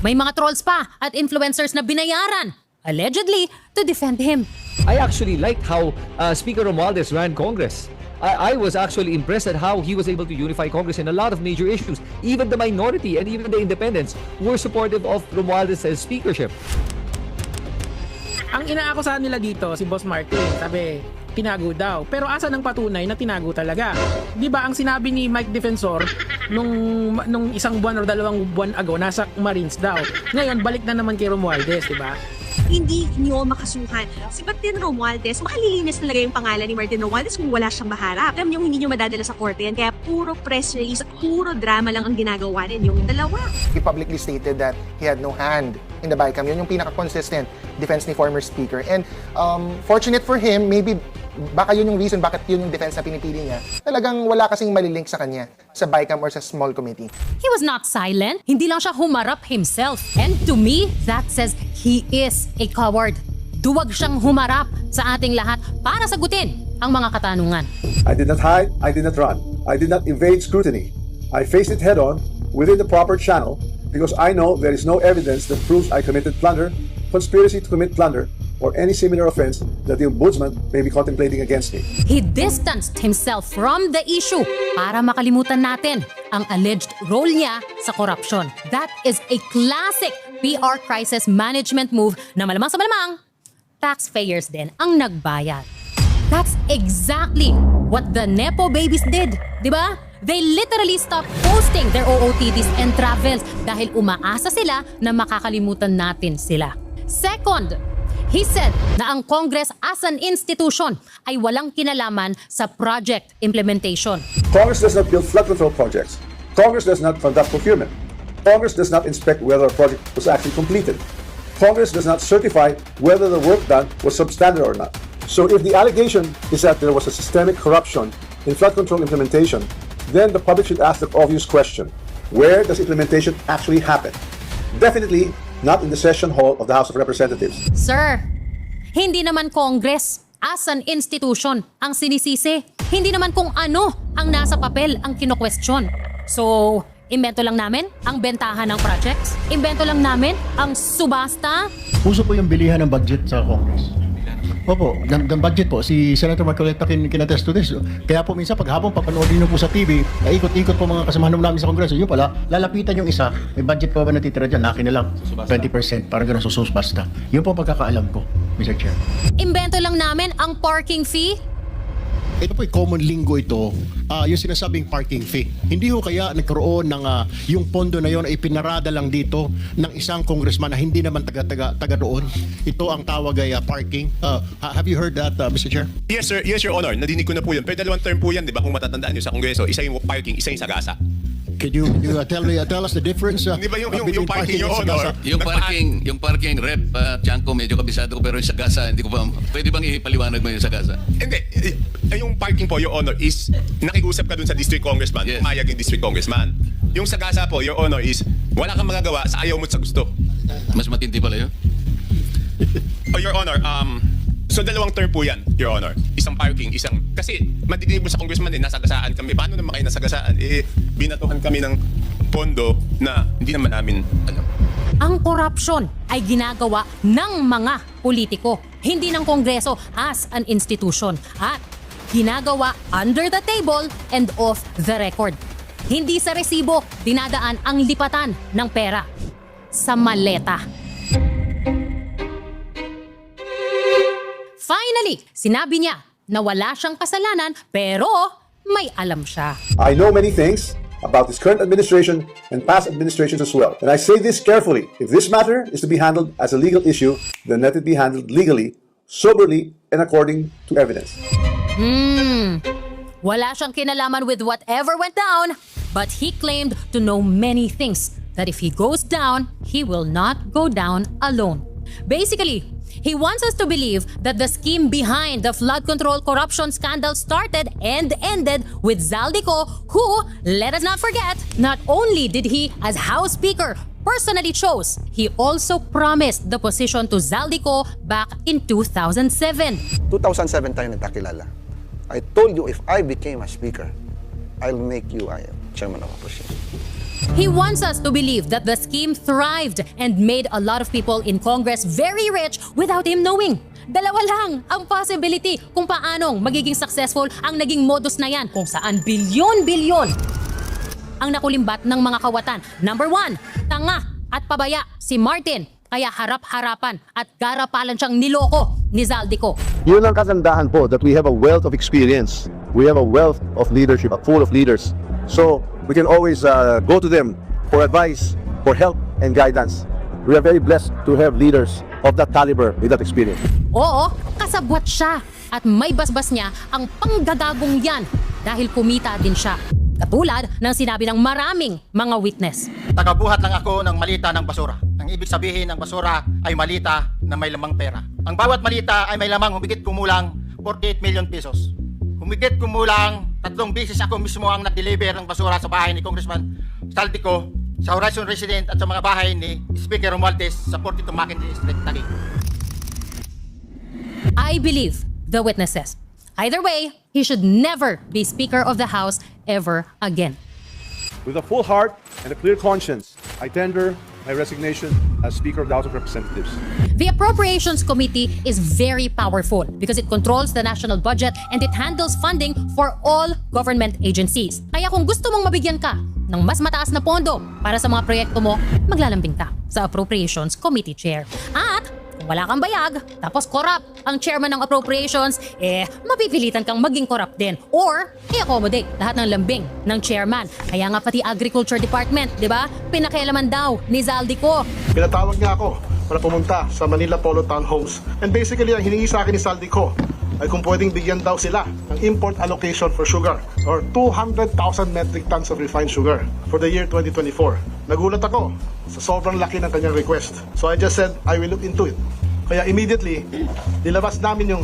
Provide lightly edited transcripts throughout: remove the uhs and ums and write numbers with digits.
May mga trolls pa at influencers na binayaran, allegedly, to defend him. I actually liked how Speaker Romualdez ran Congress. I was actually impressed at how he was able to unify Congress in a lot of major issues. Even the minority and even the independents were supportive of Romualdez's speakership. Ang inaakusahan nila dito, si Boss Martin, sabi, tinago daw. Pero asa ng patunay na tinago talaga? Di ba ang sinabi ni Mike Defensor nung isang buwan o 2 buwan ago, nasa Marines daw. Ngayon, balik na naman kay Romualdez, di ba? Hindi nyo makasuhan. Si Martin Romualdez, makalilinis talaga yung pangalan ni Martin Romualdez kung wala siyang maharap. Alam nyo, hindi nyo madadala sa korte yan. Kaya puro press release at puro drama lang ang ginagawa ninyong dalawa. He publicly stated that he had no hand in the BICAM. Yun yung pinaka-consistent defense ni former speaker. And fortunate for him, maybe baka yun yung reason bakit yun yung defense na pinipili niya. Talagang wala kasing malilink sa kanya sa BICAM or sa small committee. He was not silent. Hindi lang siya humarap himself. And to me, that says he is a coward. Duwag siyang humarap sa ating lahat para sagutin ang mga katanungan. I did not hide, I did not run. I did not evade scrutiny. I faced it head-on within the proper channel because I know there is no evidence that proves I committed plunder, conspiracy to commit plunder, or any similar offense that the Ombudsman may be contemplating against me. He distanced himself from the issue para makalimutan natin ang alleged role niya sa corruption. That is a classic PR crisis management move na malamang sa malamang, taxpayers din ang nagbayad. That's exactly what the Nepo babies did, di ba? They literally stopped posting their OOTDs and travels dahil umaasa sila na makakalimutan natin sila. Second, he said na ang Congress as an institution ay walang kinalaman sa project implementation. Congress does not build flood control projects. Congress does not conduct procurement. Congress does not inspect whether a project was actually completed. Congress does not certify whether the work done was substandard or not. So if the allegation is that there was a systemic corruption in flood control implementation, then the public should ask the obvious question: where does implementation actually happen? Definitely not in the session hall of the House of Representatives. Sir, hindi naman Congress as an institution ang sinisisi. Hindi naman kung ano ang nasa papel ang kino-question. So, imbento lang namin ang bentahan ng projects? Imbento lang namin ang subasta? Uso po yung bilihan ng budget sa Congress. Opo, ng budget po. Si Senator Marcoleta kinatest to this. Kaya po minsan paghapon papanoodin nyo po sa TV, ikot-ikot po mga kasamahan namin sa Kongreso. Yun pala, lalapitan yung isa. May budget pa ba natitira dyan? Akin na lang. 20%. Parang ganun susus basta. Yun po pagkakaalam ko, Mr. Chair. Imbento lang namin ang parking fee? Ito po common lingo ito, yung sinasabing parking fee. Hindi ho kaya nagkaroon ng yung pondo na yon ay pinarada lang dito ng isang congressman na hindi naman taga doon. Ito ang tawag ay parking. Have you heard that, Mr. Chair? Yes, sir. Yes, Your Honor. Nadinig ko na po yun. Pero 2 term po yan, di ba? Kung matatandaan nyo sa Kongreso, isa yung parking, isa yung sagasa. Could you tell us the difference? Di ba yung between parking, Your and Honor? sagasa? Yung parking rep, Tiangco, medyo kabisado ko, pero yung sagasa, hindi ko pa, pwede bang ipaliwanag mo yung sagasa? Hindi. Yung parking po, Your Honor, is nakikusap ka dun sa district congressman. Yes. Pumayag yung district congressman. Yung sagasa po, Your Honor, is wala kang magagawa sa ayaw mo at sa gusto. Mas matindi pala yun? Oh, Your Honor, so 2 term po yan, Your Honor. Isang parking, isang... Kasi madidinig mo sa congressman nasagasaan kami. Paano naman kayo nasagasaan? Binatuhan kami ng pondo na hindi naman namin alam. Ang korupsyon ay ginagawa ng mga politiko, hindi ng Kongreso as an institution. At ginagawa under the table and off the record. Hindi sa resibo dinadaan ang lipatan ng pera. Sa maleta. Finally, sinabi niya na wala siyang kasalanan pero may alam siya. I know many things about this current administration and past administrations as well. And I say this carefully. If this matter is to be handled as a legal issue, then let it be handled legally, soberly, and according to evidence. Wala siyang kinalaman with whatever went down, but he claimed to know many things. That if he goes down, he will not go down alone. Basically, he wants us to believe that the scheme behind the flood control corruption scandal started and ended with Zaldico, who, let us not forget, not only did he, as House Speaker, personally chose, he also promised the position to Zaldico back in 2007. 2007 tayo nagkakilala. I told you if I became a speaker, I'll make you chairman of opposition. He wants us to believe that the scheme thrived and made a lot of people in Congress very rich without him knowing. Dalawa lang ang possibility kung paanong magiging successful ang naging modus na yan kung saan bilyon-bilyon ang nakulimbat ng mga kawatan. Number 1, tanga at pabaya si Martin. Kaya harap-harapan at garapalan siyang niloko ni Zaldico. Yun ang kagandahan po, that we have a wealth of experience. We have a wealth of leadership, full of leaders. So we can always go to them for advice, for help and guidance. We are very blessed to have leaders of that caliber with that experience. Oo, kasabwat siya at may basbas niya ang panggagagong yan dahil kumita din siya. Katulad ng sinabi ng maraming mga witness. Tagabuhat lang ako ng malita ng basura. Ang ibig sabihin ng basura ay malita na may lamang pera. Ang bawat malita ay may lamang humigit kumulang 48 million pesos. Humigit kumulang 3 beses ako mismo ang nag-deliver ng basura sa bahay ni Congressman Zaldico, sa Horizon Resident at sa mga bahay ni Speaker Romualdez sa 42 Mackenzie Street, Taguig. I believe the witnesses. Either way, he should never be Speaker of the House ever again. With a full heart and a clear conscience, I tender my resignation as Speaker of the House of Representatives. The Appropriations Committee is very powerful because it controls the national budget and it handles funding for all government agencies. Kaya kung gusto mong mabigyan ka ng mas mataas na pondo para sa mga proyekto mo, maglalambing ka sa Appropriations Committee Chair. At kung wala kang bayag, tapos corrupt ang chairman ng appropriations, mapipilitan kang maging corrupt din. Or, i-accommodate lahat ng lambing ng chairman. Kaya nga pati Agriculture Department, di ba? Pinakialaman daw ni Zaldico. Pinatawag niya ako para pumunta sa Manila Polo Town Homes. And basically, ang hiningi sa akin ni Zaldico ay kung pwedeng bigyan daw sila ng import allocation for sugar or 200,000 metric tons of refined sugar for the year 2024. Nagulat ako sa sobrang laki ng kanyang request. So I just said, I will look into it. Kaya immediately, nilabas namin yung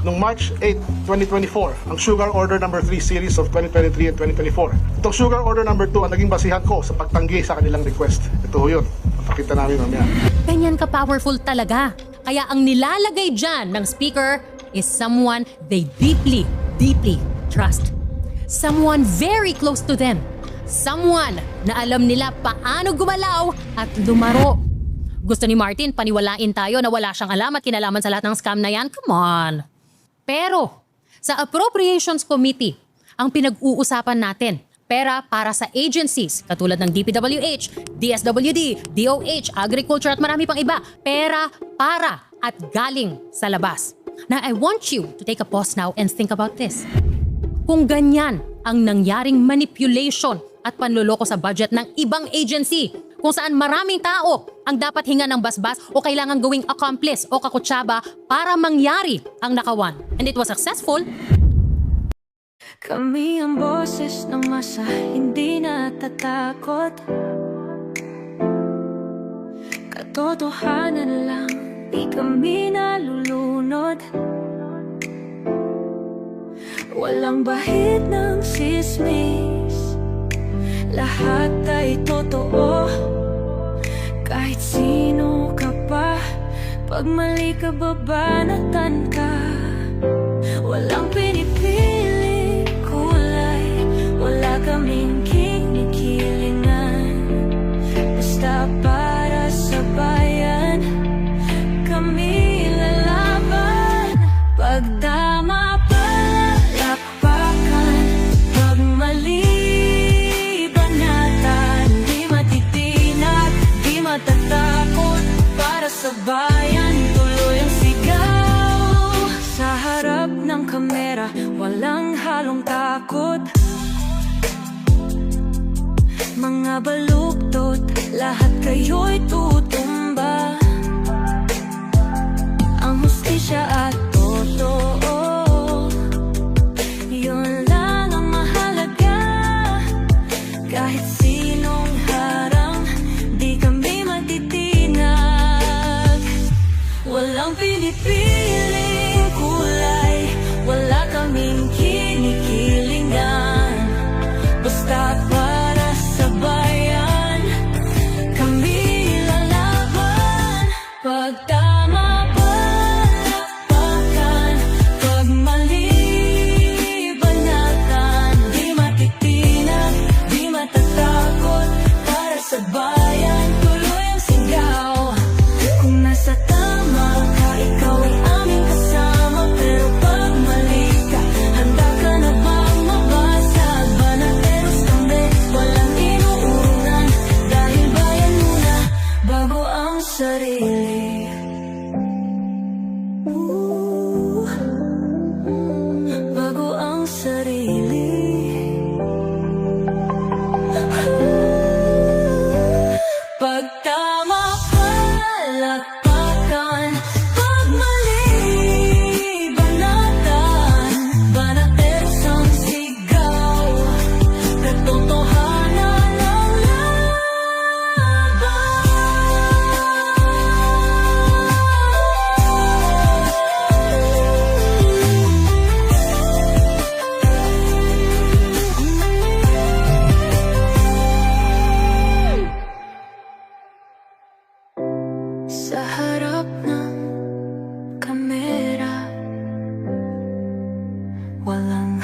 nung March 8, 2024, ang Sugar Order number 3 series of 2023 and 2024. Itong Sugar Order number 2 ang naging basihan ko sa pagtanggi sa kanilang request. Ito ho yun. Pakita namin mamaya. Ganyan ka-powerful talaga. Kaya ang nilalagay dyan ng speaker is someone they deeply, deeply trust. Someone very close to them. Someone na alam nila paano gumalaw at lumaro. Gusto ni Martin paniwalain tayo na wala siyang alam at kinalaman sa lahat ng scam na yan? Come on. Pero sa Appropriations Committee, ang pinag-uusapan natin, pera para sa agencies katulad ng DPWH, DSWD, DOH, Agriculture at marami pang iba. Pera para at galing sa labas. Now, I want you to take a pause now and think about this. Kung ganyan ang nangyaring manipulation at panloloko sa budget ng ibang agency, kung saan maraming tao ang dapat hinga ng basbas o kailangan gawing accomplice o kakutsaba para mangyari ang nakawan. And it was successful. Kami ang boses ng masa, hindi natatakot. Katotohanan lang, di kami nalulunod. Walang bahid ng sismis, lahat ay totoo. Kahit sino ka pa, pag mali ka babanatan ka. Walang pinipili kulay, wala kaming kinikilingan. Basta para sa bayan, kami lalaban. Pag tama palakpakan, pag mali banatan, di matitinag, di matatakot. Para sa bayan, tuloy ang sigaw. Sa harap ng kamera, walang halong takot. Mga baluktot, lahat kayo'y tutumba. Ang hustisya at totoo, yun lang ang mahalaga. Kahit sinong harang, di kami matitinag. Walang pinipiling kulay, wala kaming kinikilingan. Basta para sa bayan, kami lalaban. Pag tama palakpakan, pag mali banatan, di matitinag, di sarili. Bago ang sarili. Pag tama palakpakan, pag mali banatan, banates ang sigaw, katotohanan ang sa harap ng kamera, walang